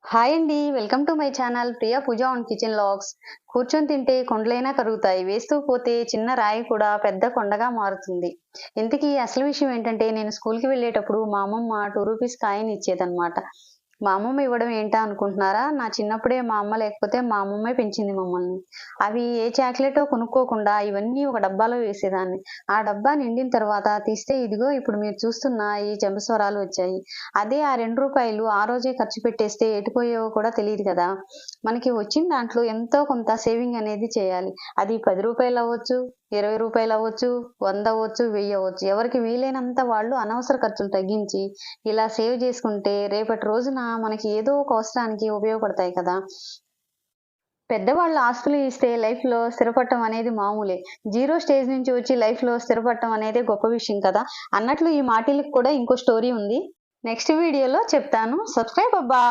Hi అండి. Welcome to my channel Priya Pooja on kitchen logs. కూర్చొని తింటే కొండలైనా కరుగుతాయి. వేస్తూ పోతే చిన్న రాయి కూడా పెద్ద కొండగా మారుతుంది. ఇంతకీ అసలు విషయం ఏంటంటే నేను స్కూల్‌కి వెళ్ళేటప్పుడు మా అమ్మమ్మ రూ. 2 కాయిన్ ఇచ్చేదనమాట. మా అమ్మమ్మ ఇవ్వడం ఏంటా అనుకుంటున్నారా? నా చిన్నప్పుడే మా అమ్మ లేకపోతే మా అమ్మమ్మే పెంచింది మమ్మల్ని. అవి ఏ చాక్లెటో కొనుక్కోకుండా ఇవన్నీ ఒక డబ్బాలో వేసేదాన్ని. ఆ డబ్బా నిండిన తర్వాత తీస్తే ఇదిగో ఇప్పుడు మీరు చూస్తున్న ఈ చెంబస్వరాలు వచ్చాయి. అదే ఆ రూ. 2 ఆ రోజే ఖర్చు పెట్టేస్తే ఎటుపోయేవో కూడా తెలీదు కదా! మనకి వచ్చిన దాంట్లో ఎంతో కొంత సేవింగ్ అనేది చేయాలి. అది రూ. 10 అవ్వచ్చు, రూ. 20 అవ్వచ్చు, 100 అవ్వచ్చు, 1000 అవ్వచ్చు. ఎవరికి వీలైనంత వాళ్ళు అనవసర ఖర్చులు తగ్గించి ఇలా సేవ్ చేసుకుంటే రేపటి రోజున మనకి ఏదో ఒక అవసరానికి ఉపయోగపడతాయి కదా! పెద్దవాళ్ళు ఆస్తులు ఇస్తే లైఫ్‌లో స్థిరపడటం అనేది మామూలే. జీరో స్టేజ్ నుంచి వచ్చి లైఫ్‌లో స్థిరపడటం అనేదే గొప్ప విషయం కదా! అన్నట్లు ఈ మాటలకి కూడా ఇంకో స్టోరీ ఉంది. నెక్స్ట్ వీడియోలో చెప్తాను. సబ్స్క్రైబ్ అబ్బా!